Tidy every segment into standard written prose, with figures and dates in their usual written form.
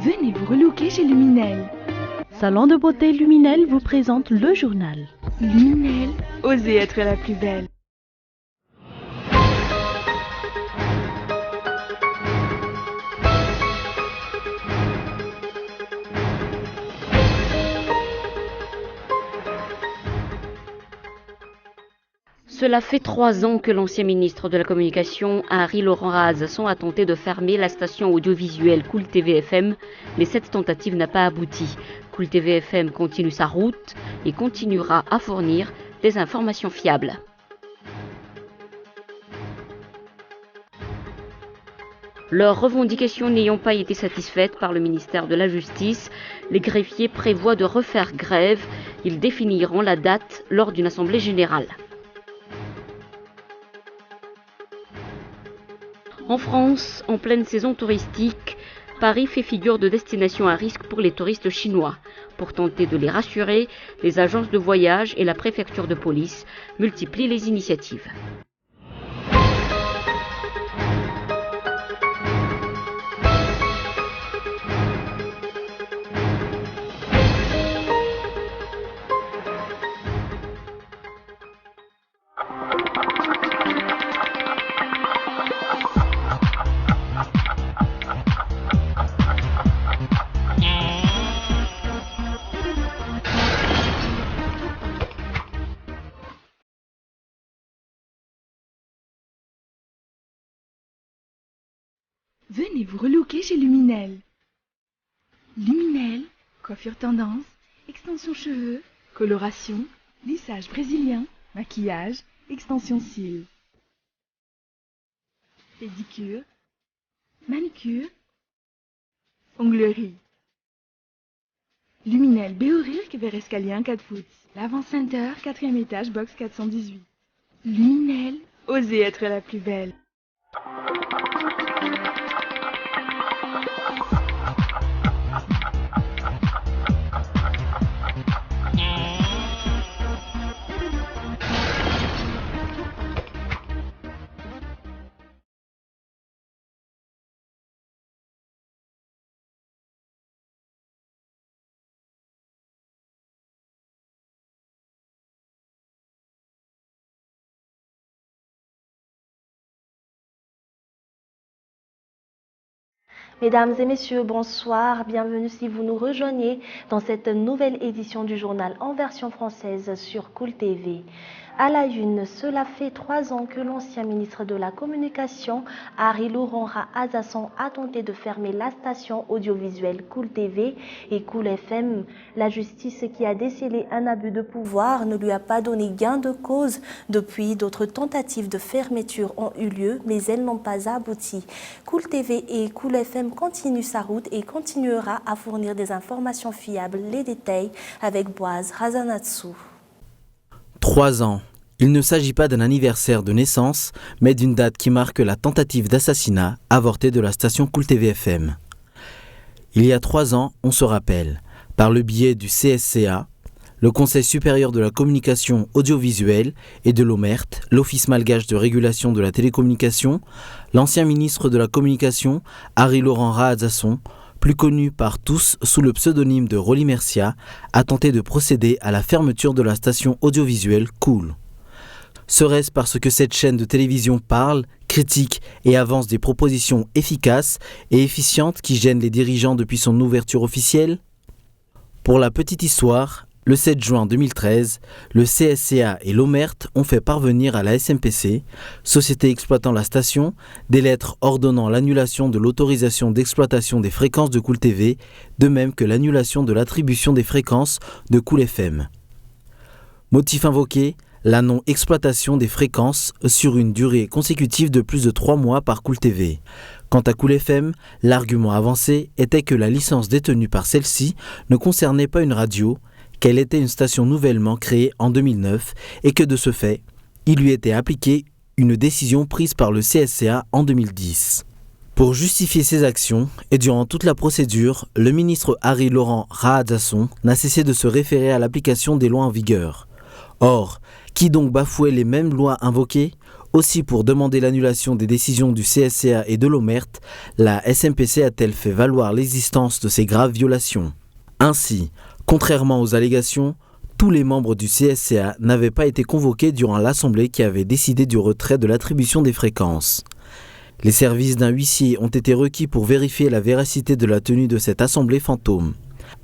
Venez vous relooker chez Luminel. Salon de beauté Luminel vous présente le journal. Luminel, osez être la plus belle. Cela fait 3 ans que l'ancien ministre de la Communication, Henri-Laurent Rahazasson, a tenté de fermer la station audiovisuelle Cool TV FM, mais cette tentative n'a pas abouti. Cool TV FM continue sa route et continuera à fournir des informations fiables. Leurs revendications n'ayant pas été satisfaites par le ministère de la Justice, les greffiers prévoient de refaire grève. Ils définiront la date lors d'une assemblée générale. En France, en pleine saison touristique, Paris fait figure de destination à risque pour les touristes chinois. Pour tenter de les rassurer, les agences de voyage et la préfecture de police multiplient les initiatives. Venez vous relooker chez Luminel. Luminel, coiffure tendance, extension cheveux, coloration, lissage brésilien, maquillage, extension cils. Pédicure, manicure, onglerie. Luminel Béorir, vers escalier 1 4 foot. L'Avant Center, 4e étage, box 418. Luminel, osez être la plus belle. Mesdames et messieurs, bonsoir, bienvenue si vous nous rejoignez dans cette nouvelle édition du journal en version française sur Cool TV. À la une, cela fait 3 ans que l'ancien ministre de la Communication, Henri-Laurent Rahazasson, a tenté de fermer la station audiovisuelle Cool TV et Cool FM. La justice qui a décelé un abus de pouvoir ne lui a pas donné gain de cause. Depuis, d'autres tentatives de fermeture ont eu lieu, mais elles n'ont pas abouti. Cool TV et Cool FM continuent sa route et continuera à fournir des informations fiables. Les détails avec Boaz Razanatsou. 3 ans. Il ne s'agit pas d'un anniversaire de naissance, mais d'une date qui marque la tentative d'assassinat avortée de la station Cool TV FM. Il y a 3 ans, on se rappelle, par le biais du CSCA, le Conseil supérieur de la communication audiovisuelle, et de l'OMERT, l'Office malgache de régulation de la télécommunication, l'ancien ministre de la Communication, Henri-Laurent Rahazasson, plus connu par tous sous le pseudonyme de Rolly Mercia, a tenté de procéder à la fermeture de la station audiovisuelle Cool. Serait-ce parce que cette chaîne de télévision parle, critique et avance des propositions efficaces et efficientes qui gênent les dirigeants depuis son ouverture officielle ? Pour la petite histoire, le 7 juin 2013, le CSCA et l'OMERT ont fait parvenir à la SMPC, société exploitant la station, des lettres ordonnant l'annulation de l'autorisation d'exploitation des fréquences de Cool TV, de même que l'annulation de l'attribution des fréquences de Cool FM. Motif invoqué, la non-exploitation des fréquences sur une durée consécutive de plus de 3 mois par Cool TV. Quant à Cool FM, l'argument avancé était que la licence détenue par celle-ci ne concernait pas une radio, qu'elle était une station nouvellement créée en 2009 et que de ce fait, il lui était appliqué une décision prise par le CSCA en 2010. Pour justifier ses actions, et durant toute la procédure, le ministre Henri-Laurent Rahazasson n'a cessé de se référer à l'application des lois en vigueur. Or, qui donc bafouait les mêmes lois invoquées ? Aussi, pour demander l'annulation des décisions du CSCA et de l'OMERT, la SMPC a-t-elle fait valoir l'existence de ces graves violations. Ainsi, contrairement aux allégations, tous les membres du CSCA n'avaient pas été convoqués durant l'Assemblée qui avait décidé du retrait de l'attribution des fréquences. Les services d'un huissier ont été requis pour vérifier la véracité de la tenue de cette Assemblée fantôme.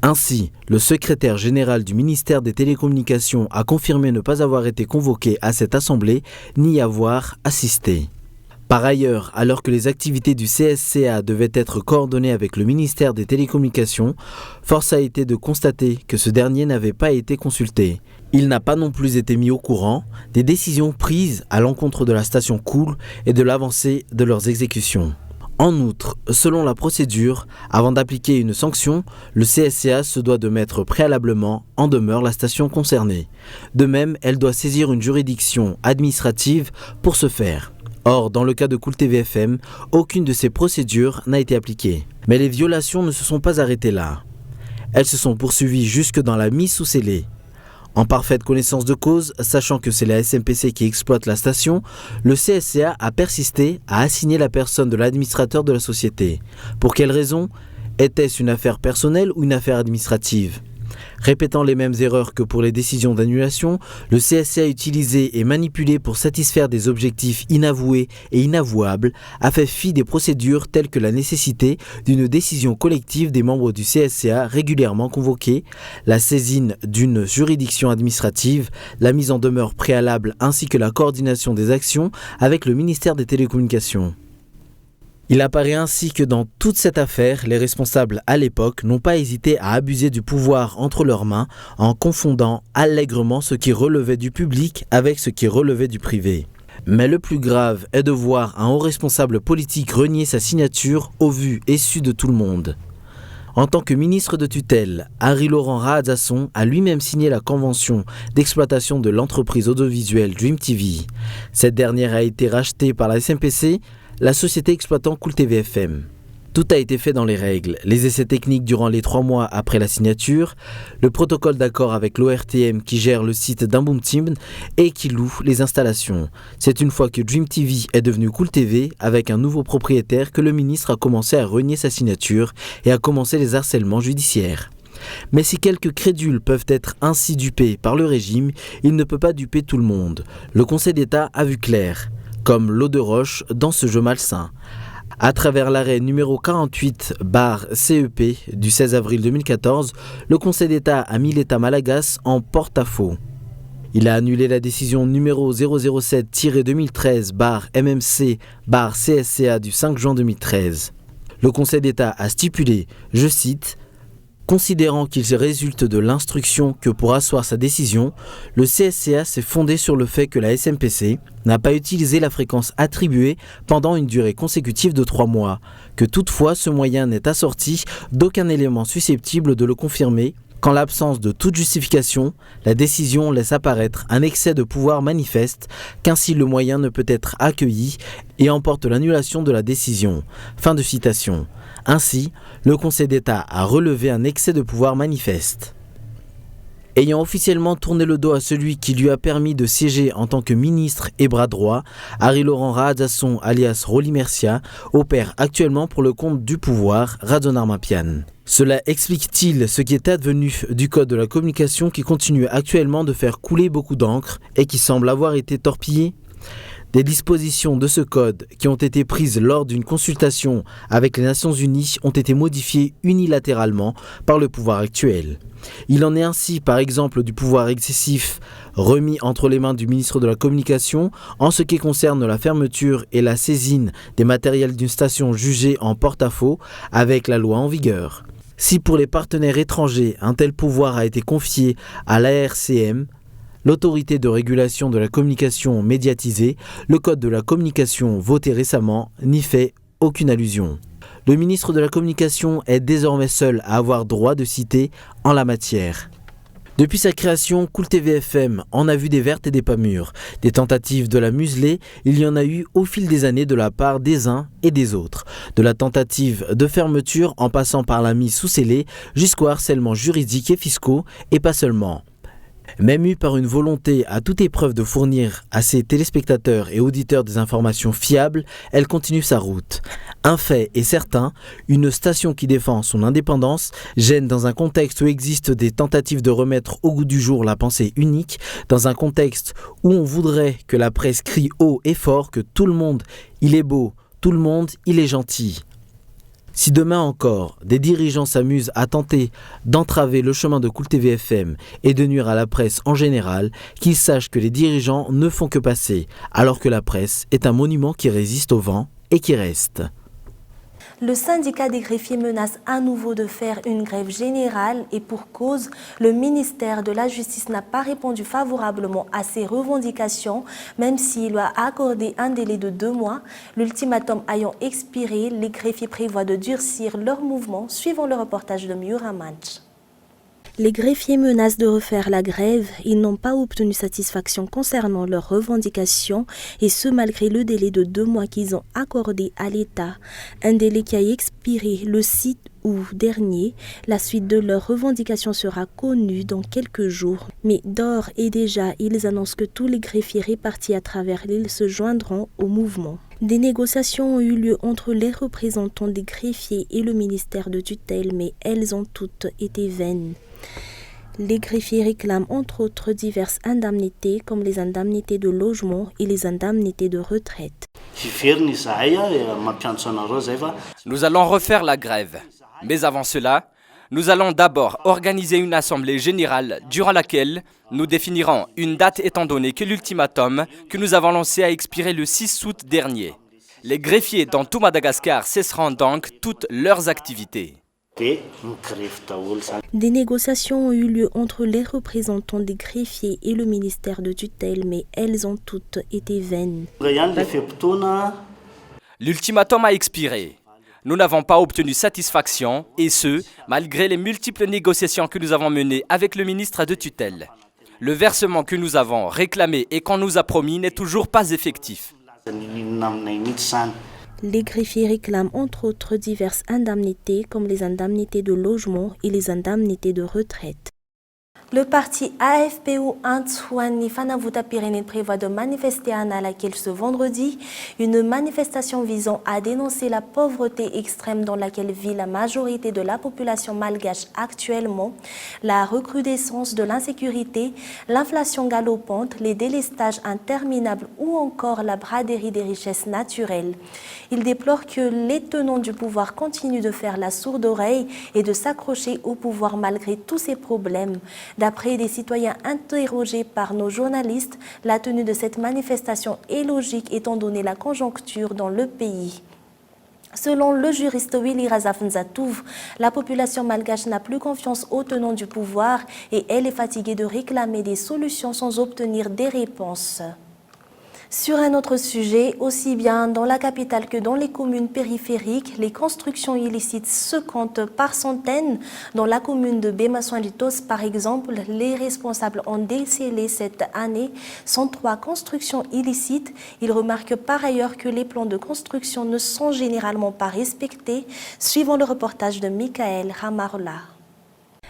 Ainsi, le secrétaire général du ministère des Télécommunications a confirmé ne pas avoir été convoqué à cette Assemblée ni y avoir assisté. Par ailleurs, alors que les activités du CSCA devaient être coordonnées avec le ministère des Télécommunications, force a été de constater que ce dernier n'avait pas été consulté. Il n'a pas non plus été mis au courant des décisions prises à l'encontre de la station Cool et de l'avancée de leurs exécutions. En outre, selon la procédure, avant d'appliquer une sanction, le CSCA se doit de mettre préalablement en demeure la station concernée. De même, elle doit saisir une juridiction administrative pour ce faire. Or, dans le cas de Cool TV FM, aucune de ces procédures n'a été appliquée. Mais les violations ne se sont pas arrêtées là. Elles se sont poursuivies jusque dans la mise sous scellé. En parfaite connaissance de cause, sachant que c'est la SMPC qui exploite la station, le CSCA a persisté à assigner la personne de l'administrateur de la société. Pour quelle raison ? Était-ce une affaire personnelle ou une affaire administrative ? Répétant les mêmes erreurs que pour les décisions d'annulation, le CSCA a utilisé et manipulé pour satisfaire des objectifs inavoués et inavouables, a fait fi des procédures telles que la nécessité d'une décision collective des membres du CSCA régulièrement convoqués, la saisine d'une juridiction administrative, la mise en demeure préalable ainsi que la coordination des actions avec le ministère des Télécommunications. Il apparaît ainsi que dans toute cette affaire, les responsables à l'époque n'ont pas hésité à abuser du pouvoir entre leurs mains en confondant allègrement ce qui relevait du public avec ce qui relevait du privé. Mais le plus grave est de voir un haut responsable politique renier sa signature au vu et su de tout le monde. En tant que ministre de tutelle, Henri-Laurent Rahadasson a lui-même signé la convention d'exploitation de l'entreprise audiovisuelle Dream TV. Cette dernière a été rachetée par la SMPC, la société exploitant Cool TV FM. Tout a été fait dans les règles, les essais techniques durant les 3 mois après la signature, le protocole d'accord avec l'ORTM qui gère le site d'Amboum Team et qui loue les installations. C'est une fois que Dream TV est devenu Cool TV avec un nouveau propriétaire que le ministre a commencé à renier sa signature et a commencé les harcèlements judiciaires. Mais si quelques crédules peuvent être ainsi dupés par le régime, il ne peut pas duper tout le monde. Le Conseil d'État a vu clair, comme l'eau de roche dans ce jeu malsain. À travers l'arrêt numéro 48/CEP du 16 avril 2014, le Conseil d'État a mis l'État malagasy en porte-à-faux. Il a annulé la décision numéro 007-2013/MMC/CSCA du 5 juin 2013. Le Conseil d'État a stipulé, je cite, « Considérant qu'il résulte de l'instruction que pour asseoir sa décision, le CSCA s'est fondé sur le fait que la SMPC n'a pas utilisé la fréquence attribuée pendant une durée consécutive de 3 mois, que toutefois ce moyen n'est assorti d'aucun élément susceptible de le confirmer, qu'en l'absence de toute justification, la décision laisse apparaître un excès de pouvoir manifeste, qu'ainsi le moyen ne peut être accueilli et emporte l'annulation de la décision. » Fin de citation. Ainsi, le Conseil d'État a relevé un excès de pouvoir manifeste. Ayant officiellement tourné le dos à celui qui lui a permis de siéger en tant que ministre et bras droit, Henri-Laurent Rahadasson alias Rolly Mercia opère actuellement pour le compte du pouvoir Radzonar Mapian. Cela explique-t-il ce qui est advenu du Code de la communication qui continue actuellement de faire couler beaucoup d'encre et qui semble avoir été torpillé ? Des dispositions de ce code qui ont été prises lors d'une consultation avec les Nations Unies ont été modifiées unilatéralement par le pouvoir actuel. Il en est ainsi par exemple du pouvoir excessif remis entre les mains du ministre de la Communication en ce qui concerne la fermeture et la saisine des matériels d'une station jugée en porte-à-faux avec la loi en vigueur. Si pour les partenaires étrangers un tel pouvoir a été confié à l'ARCM, l'autorité de régulation de la communication médiatisée, le Code de la communication voté récemment n'y fait aucune allusion. Le ministre de la Communication est désormais seul à avoir droit de citer en la matière. Depuis sa création, Cool TV FM en a vu des vertes et des pas mûres. Des tentatives de la museler, il y en a eu au fil des années de la part des uns et des autres. De la tentative de fermeture en passant par la mise sous scellé jusqu'aux harcèlements juridiques et fiscaux, et pas seulement. Même mue par une volonté à toute épreuve de fournir à ses téléspectateurs et auditeurs des informations fiables, elle continue sa route. Un fait est certain, une station qui défend son indépendance gêne dans un contexte où existent des tentatives de remettre au goût du jour la pensée unique, dans un contexte où on voudrait que la presse crie haut et fort que tout le monde, il est beau, tout le monde, il est gentil. Si demain encore, des dirigeants s'amusent à tenter d'entraver le chemin de Koul TV FM et de nuire à la presse en général, qu'ils sachent que les dirigeants ne font que passer, alors que la presse est un monument qui résiste au vent et qui reste. Le syndicat des greffiers menace à nouveau de faire une grève générale et pour cause, le ministère de la Justice n'a pas répondu favorablement à ces revendications, même s'il a accordé un délai de 2 mois. L'ultimatum ayant expiré, les greffiers prévoient de durcir leur mouvement, suivant le reportage de Muramach. Les greffiers menacent de refaire la grève. Ils n'ont pas obtenu satisfaction concernant leurs revendications et ce malgré le délai de 2 mois qu'ils ont accordé à l'État. Un délai qui a expiré le 6 août dernier. La suite de leurs revendications sera connue dans quelques jours. Mais d'ores et déjà, ils annoncent que tous les greffiers répartis à travers l'île se joindront au mouvement. Des négociations ont eu lieu entre les représentants des greffiers et le ministère de tutelle, mais elles ont toutes été vaines. Les greffiers réclament entre autres diverses indemnités comme les indemnités de logement et les indemnités de retraite. Nous allons refaire la grève. Mais avant cela, nous allons d'abord organiser une assemblée générale durant laquelle nous définirons une date étant donné que l'ultimatum que nous avons lancé a expiré le 6 août dernier. Les greffiers dans tout Madagascar cesseront donc toutes leurs activités. Des négociations ont eu lieu entre les représentants des greffiers et le ministère de tutelle, mais elles ont toutes été vaines. L'ultimatum a expiré. Nous n'avons pas obtenu satisfaction, et ce, malgré les multiples négociations que nous avons menées avec le ministre de tutelle. Le versement que nous avons réclamé et qu'on nous a promis n'est toujours pas effectif. Les greffiers réclament entre autres diverses indemnités comme les indemnités de logement et les indemnités de retraite. Le parti AFPO Antoine Fanavuta-Pyrénées prévoit de manifester à Nalakel ce vendredi, une manifestation visant à dénoncer la pauvreté extrême dans laquelle vit la majorité de la population malgache actuellement, la recrudescence de l'insécurité, l'inflation galopante, les délestages interminables ou encore la braderie des richesses naturelles. Il déplore que les tenants du pouvoir continuent de faire la sourde oreille et de s'accrocher au pouvoir malgré tous ces problèmes. D'après des citoyens interrogés par nos journalistes, la tenue de cette manifestation est logique étant donné la conjoncture dans le pays. Selon le juriste Willy Razafnzatouv, la population malgache n'a plus confiance aux tenants du pouvoir et elle est fatiguée de réclamer des solutions sans obtenir des réponses. Sur un autre sujet, aussi bien dans la capitale que dans les communes périphériques, les constructions illicites se comptent par centaines. Dans la commune de Bemasoanditos, par exemple, les responsables ont décelé cette année 103 constructions illicites. Ils remarquent par ailleurs que les plans de construction ne sont généralement pas respectés, suivant le reportage de Michael Ramarla.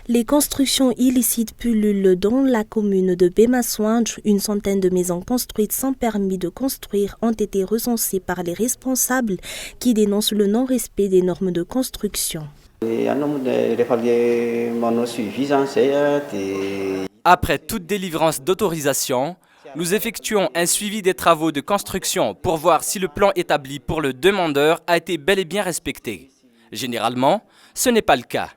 Les constructions illicites pullulent dans la commune de Bemasoandj. Une centaine de maisons construites sans permis de construire ont été recensées par les responsables qui dénoncent le non-respect des normes de construction. Après toute délivrance d'autorisation, nous effectuons un suivi des travaux de construction pour voir si le plan établi pour le demandeur a été bel et bien respecté. Généralement, ce n'est pas le cas.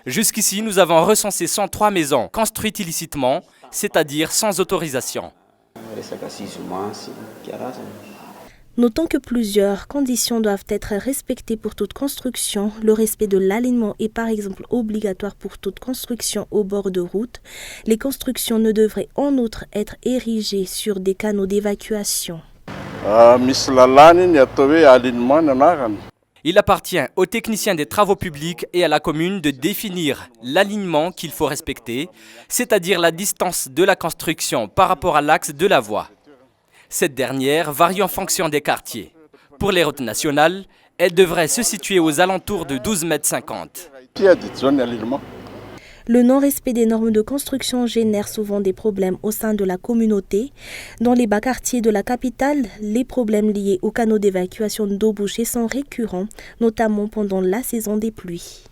Jusqu'ici, nous avons recensé 103 maisons construites illicitement, c'est-à-dire sans autorisation. Notons que plusieurs conditions doivent être respectées pour toute construction. Le respect de l'alignement est par exemple obligatoire pour toute construction au bord de route. Les constructions ne devraient en outre être érigées sur des canaux d'évacuation. Il appartient aux techniciens des travaux publics et à la commune de définir l'alignement qu'il faut respecter, c'est-à-dire la distance de la construction par rapport à l'axe de la voie. Cette dernière varie en fonction des quartiers. Pour les routes nationales, elle devrait se situer aux alentours de 12,50 m. Le non-respect des normes de construction génère souvent des problèmes au sein de la communauté. Dans les bas quartiers de la capitale, les problèmes liés aux canaux d'évacuation d'eau bouchée sont récurrents, notamment pendant la saison des pluies.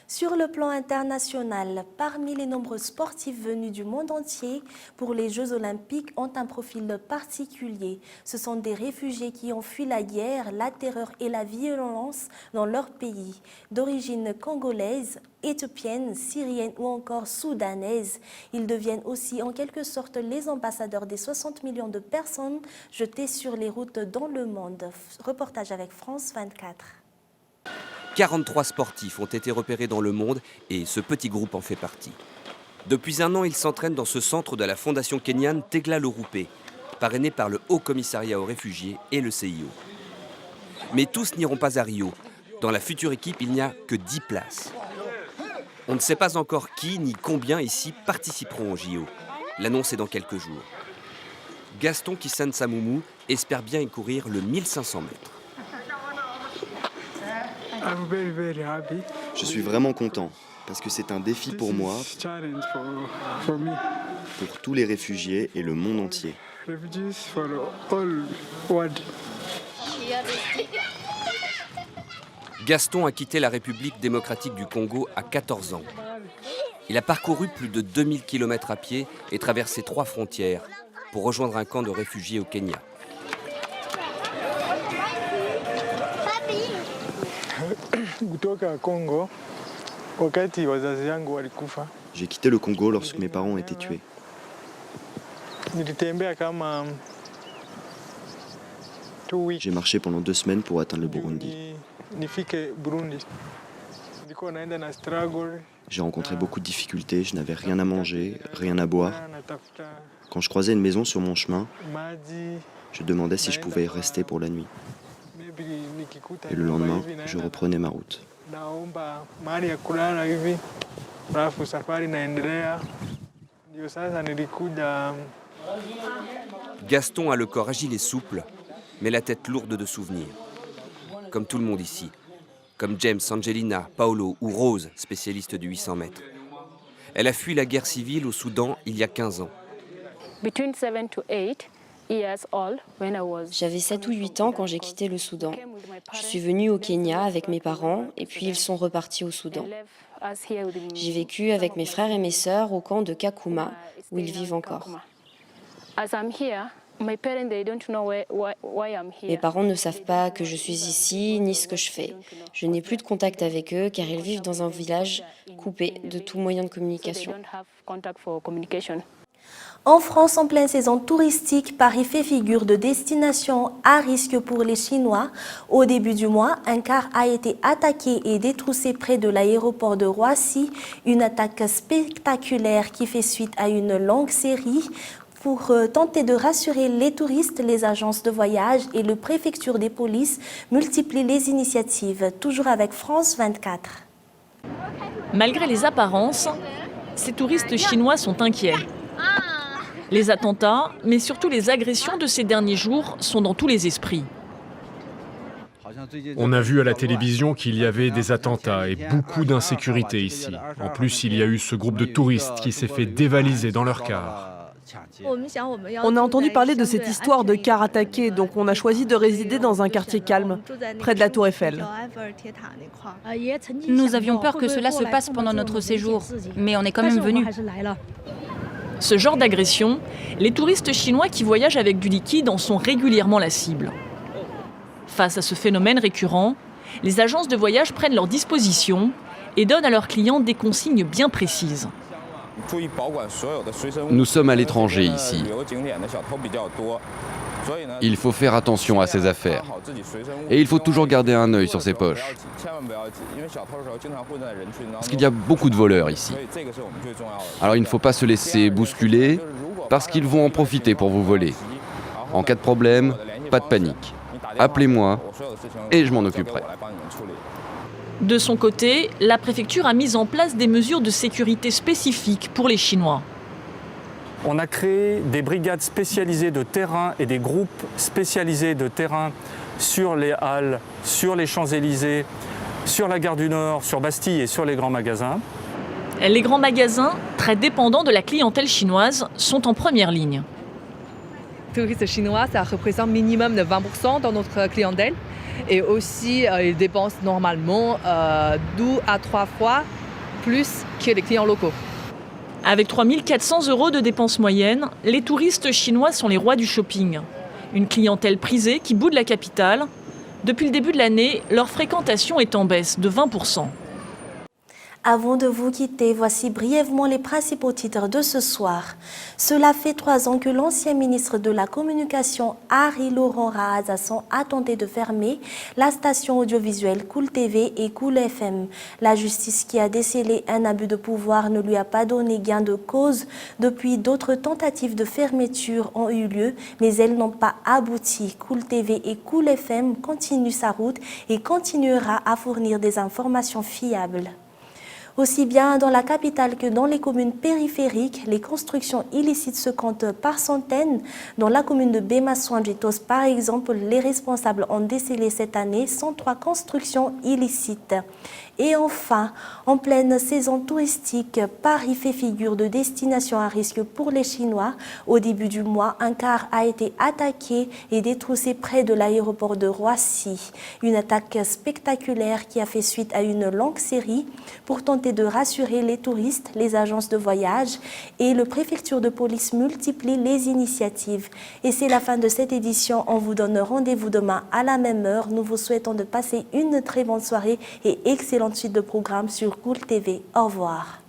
Sur le plan international, parmi les nombreux sportifs venus du monde entier pour les Jeux Olympiques ont un profil particulier. Ce sont des réfugiés qui ont fui la guerre, la terreur et la violence dans leur pays. D'origine congolaise, éthiopienne, syrienne ou encore soudanaise, ils deviennent aussi en quelque sorte les ambassadeurs des 60 millions de personnes jetées sur les routes dans le monde. Reportage avec France 24. 43 sportifs ont été repérés dans le monde et ce petit groupe en fait partie. Depuis un an, ils s'entraînent dans ce centre de la fondation kenyane Tegla Lorupé, parrainé par le Haut Commissariat aux réfugiés et le CIO. Mais tous n'iront pas à Rio. Dans la future équipe, il n'y a que 10 places. On ne sait pas encore qui ni combien ici participeront au JO. L'annonce est dans quelques jours. Gaston Kisan-Samoumou espère bien y courir le 1500 mètres. Je suis vraiment content parce que c'est un défi pour moi, pour tous les réfugiés et le monde entier. Gaston a quitté la République démocratique du Congo à 14 ans. Il a parcouru plus de 2000 km à pied et traversé 3 frontières pour rejoindre un camp de réfugiés au Kenya. J'ai quitté le Congo lorsque mes parents ont été tués. J'ai marché pendant 2 semaines pour atteindre le Burundi. J'ai rencontré beaucoup de difficultés, je n'avais rien à manger, rien à boire. Quand je croisais une maison sur mon chemin, je demandais si je pouvais y rester pour la nuit. Et le lendemain, je reprenais ma route. Gaston a le corps agile et souple, mais la tête lourde de souvenirs. Comme tout le monde ici. Comme James, Angelina, Paolo ou Rose, spécialiste du 800 mètres. Elle a fui la guerre civile au Soudan il y a 15 ans. J'avais 7 ou 8 ans quand j'ai quitté le Soudan. Je suis venue au Kenya avec mes parents et puis ils sont repartis au Soudan. J'ai vécu avec mes frères et mes sœurs au camp de Kakuma, où ils vivent encore. Mes parents ne savent pas que je suis ici ni ce que je fais. Je n'ai plus de contact avec eux car ils vivent dans un village coupé de tout moyen de communication. En France, en pleine saison touristique, Paris fait figure de destination à risque pour les Chinois. Au début du mois, un car a été attaqué et détroussé près de l'aéroport de Roissy. Une attaque spectaculaire qui fait suite à une longue série. Pour tenter de rassurer les touristes, les agences de voyage et le préfecture des polices multiplient les initiatives. Toujours avec France 24. Malgré les apparences, ces touristes chinois sont inquiets. Les attentats, mais surtout les agressions de ces derniers jours, sont dans tous les esprits. On a vu à la télévision qu'il y avait des attentats et beaucoup d'insécurité ici. En plus, il y a eu ce groupe de touristes qui s'est fait dévaliser dans leur car. On a entendu parler de cette histoire de car attaqué, donc on a choisi de résider dans un quartier calme, près de la Tour Eiffel. Nous avions peur que cela se passe pendant notre séjour, mais on est quand même venus. Ce genre d'agression, les touristes chinois qui voyagent avec du liquide en sont régulièrement la cible. Face à ce phénomène récurrent, les agences de voyage prennent leurs dispositions et donnent à leurs clients des consignes bien précises. Nous sommes à l'étranger ici. Il faut faire attention à ses affaires. Et il faut toujours garder un œil sur ses poches. Parce qu'il y a beaucoup de voleurs ici. Alors il ne faut pas se laisser bousculer, parce qu'ils vont en profiter pour vous voler. En cas de problème, pas de panique. Appelez-moi et je m'en occuperai. De son côté, la préfecture a mis en place des mesures de sécurité spécifiques pour les Chinois. On a créé des brigades spécialisées de terrain et des groupes spécialisés de terrain sur les Halles, sur les Champs-Élysées, sur la gare du Nord, sur Bastille et sur les grands magasins. Les grands magasins, très dépendants de la clientèle chinoise, sont en première ligne. Les touristes chinois, ça représente minimum de 20% dans notre clientèle. Et aussi, ils dépensent normalement 2 à 3 fois plus que les clients locaux. Avec 3 400 € de dépenses moyennes, les touristes chinois sont les rois du shopping. Une clientèle prisée qui boude la capitale. Depuis le début de l'année, leur fréquentation est en baisse de 20%. Avant de vous quitter, voici brièvement les principaux titres de ce soir. Cela fait 3 ans que l'ancien ministre de la Communication, Harry Laurent Rahazasson, a tenté de fermer la station audiovisuelle Cool TV et Cool FM. La justice qui a décelé un abus de pouvoir ne lui a pas donné gain de cause. Depuis, d'autres tentatives de fermeture ont eu lieu, mais elles n'ont pas abouti. Cool TV et Cool FM continuent sa route et continuera à fournir des informations fiables. Aussi bien dans la capitale que dans les communes périphériques, les constructions illicites se comptent par centaines. Dans la commune de Bema-Soandjitos, par exemple, les responsables ont décelé cette année 103 constructions illicites. Et enfin, en pleine saison touristique, Paris fait figure de destination à risque pour les Chinois. Au début du mois, un car a été attaqué et détroussé près de l'aéroport de Roissy. Une attaque spectaculaire qui a fait suite à une longue série pour tenter de rassurer les touristes, les agences de voyage et le préfecture de police multiplient les initiatives. Et c'est la fin de cette édition. On vous donne rendez-vous demain à la même heure. Nous vous souhaitons de passer une très bonne soirée et excellente suite de programmes sur Cool TV. Au revoir.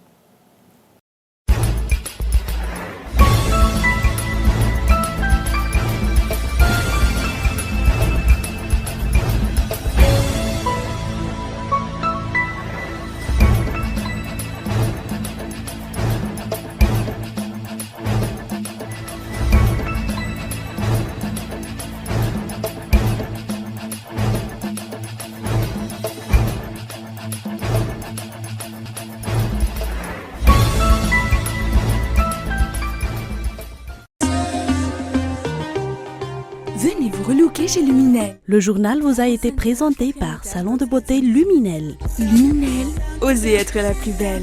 Venez vous relooker chez Luminel. Le journal vous a été présenté par Salon de beauté Luminel. Luminel, osez être la plus belle.